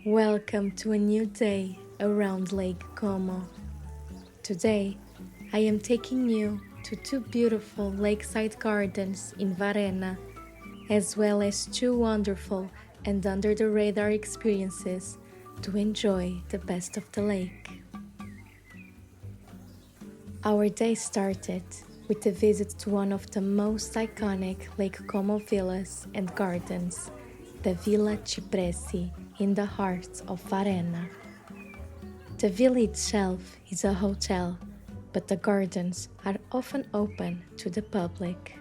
Welcome to a new day around Lake Como. Today, I am taking you to two beautiful lakeside gardens in Varenna, as well as two wonderful and under the radar experiences to enjoy the best of the lake. Our day started with a visit to one of the most iconic Lake Como villas and gardens, the Villa Cipressi in the heart of Varenna. The villa itself is a hotel, but the gardens are often open to the public.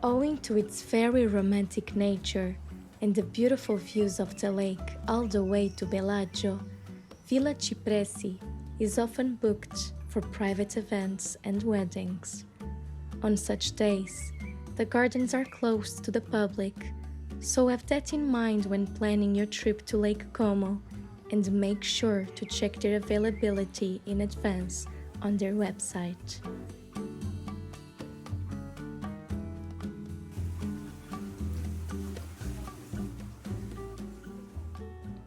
Owing to its very romantic nature and the beautiful views of the lake all the way to Bellagio, Villa Cipressi is often booked for private events and weddings. On such days, the gardens are closed to the public, so have that in mind when planning your trip to Lake Como and make sure to check their availability in advance on their website.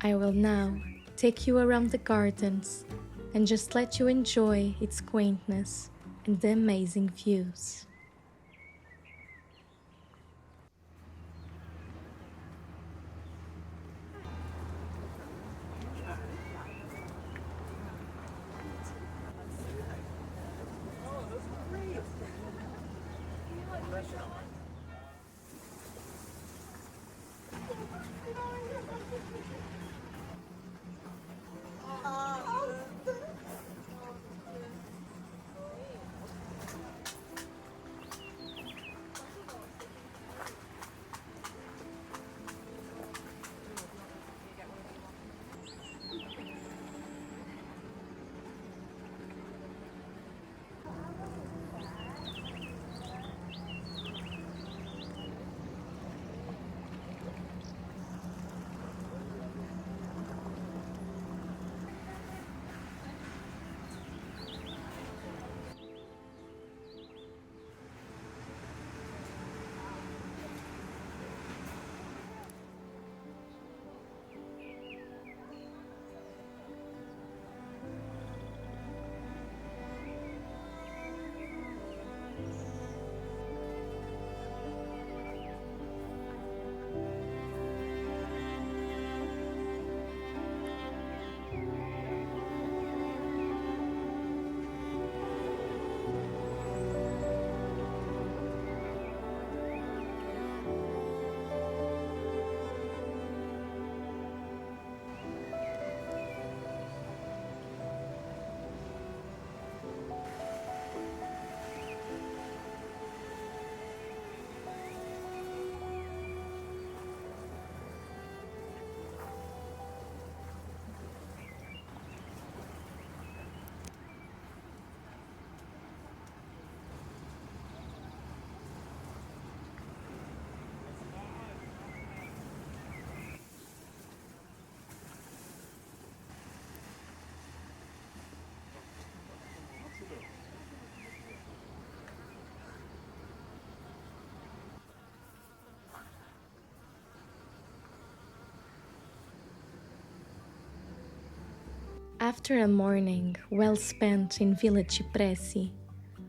I will now take you around the gardens and just let you enjoy its quaintness and the amazing views. After a morning well spent in Villa Cipressi,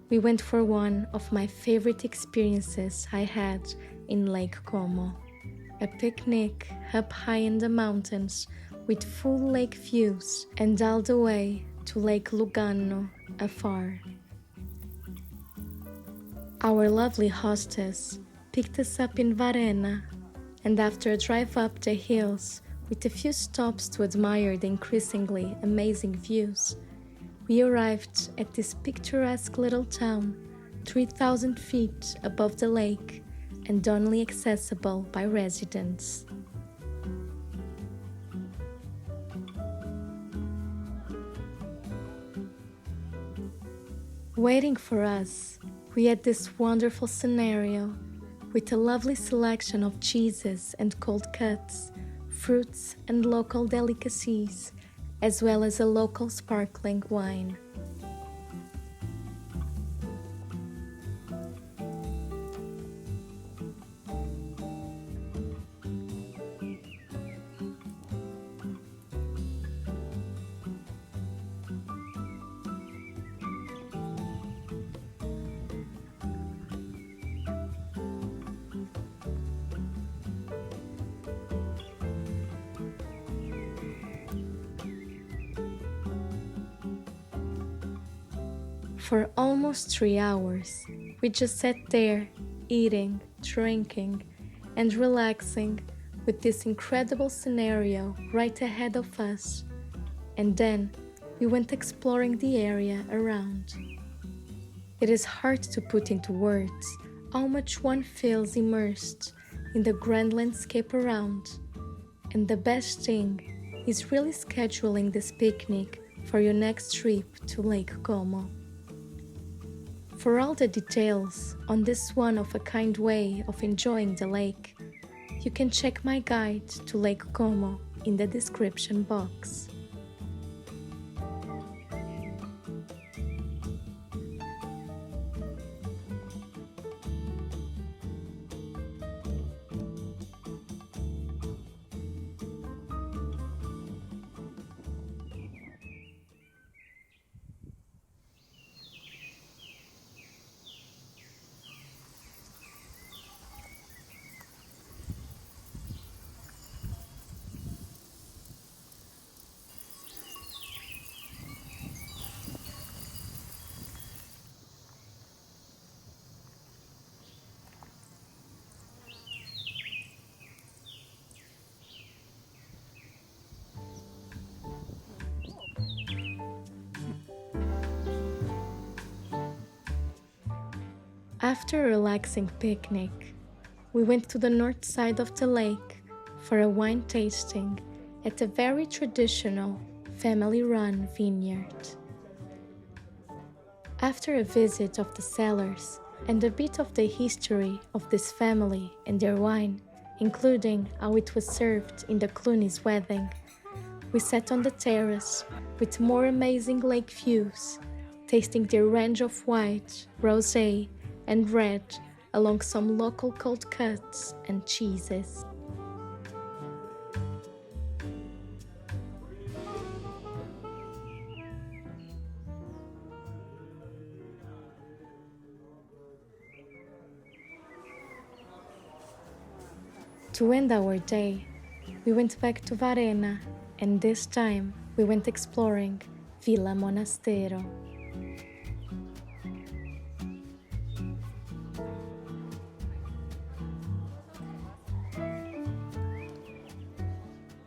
we went for one of my favorite experiences I had in Lake Como. A picnic up high in the mountains with full lake views and all the way to Lake Lugano afar. Our lovely hostess picked us up in Varenna, and after a drive up the hills with a few stops to admire the increasingly amazing views, we arrived at this picturesque little town 3,000 feet above the lake and only accessible by residents. Waiting for us, we had this wonderful scenario with a lovely selection of cheeses and cold cuts, fruits and local delicacies, as well as a local sparkling wine. For almost 3 hours, we just sat there, eating, drinking, and relaxing with this incredible scenario right ahead of us. And then we went exploring the area around. It is hard to put into words how much one feels immersed in the grand landscape around. And the best thing is really scheduling this picnic for your next trip to Lake Como. For all the details on this one-of-a-kind way of enjoying the lake, you can check my guide to Lake Como in the description box. After a relaxing picnic, we went to the north side of the lake for a wine tasting at a very traditional family-run vineyard. After a visit of the cellars and a bit of the history of this family and their wine, including how it was served in the Clooney's wedding, we sat on the terrace with more amazing lake views, tasting their range of white, rosé, and red along some local cold cuts and cheeses. To end our day, we went back to Varenna, and this time we went exploring Villa Monastero.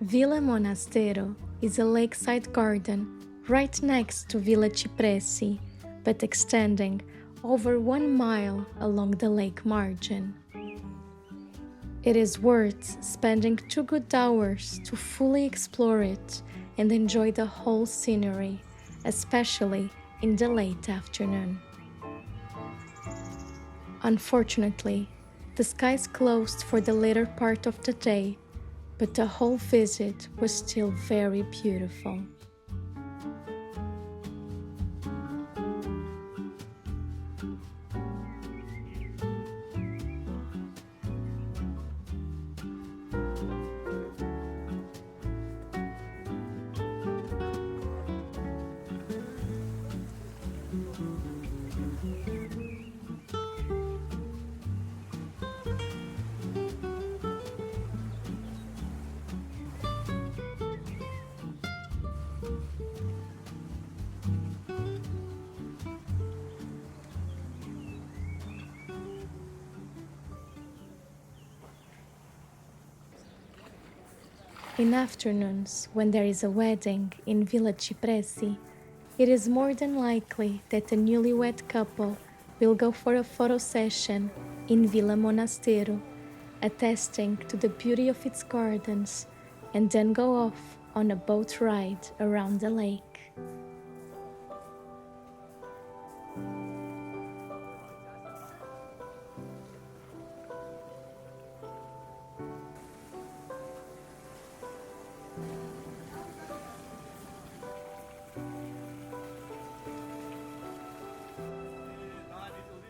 Villa Monastero is a lakeside garden right next to Villa Cipressi, but extending over 1 mile along the lake margin. It is worth spending 2 good hours to fully explore it and enjoy the whole scenery, especially in the late afternoon. Unfortunately, the skies closed for the later part of the day, but the whole visit was still very beautiful. In afternoons, when there is a wedding in Villa Cipressi, it is more than likely that a newlywed couple will go for a photo session in Villa Monastero, attesting to the beauty of its gardens, and then go off on a boat ride around the lake.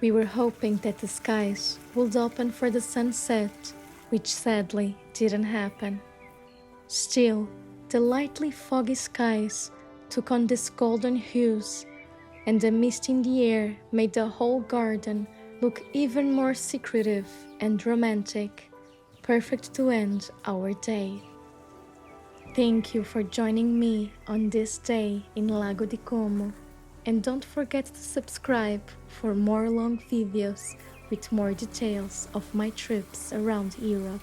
We were hoping that the skies would open for the sunset, which sadly didn't happen. Still, the lightly foggy skies took on these golden hues, and the mist in the air made the whole garden look even more secretive and romantic, perfect to end our day. Thank you for joining me on this day in Lago di Como. And don't forget to subscribe for more long videos with more details of my trips around Europe.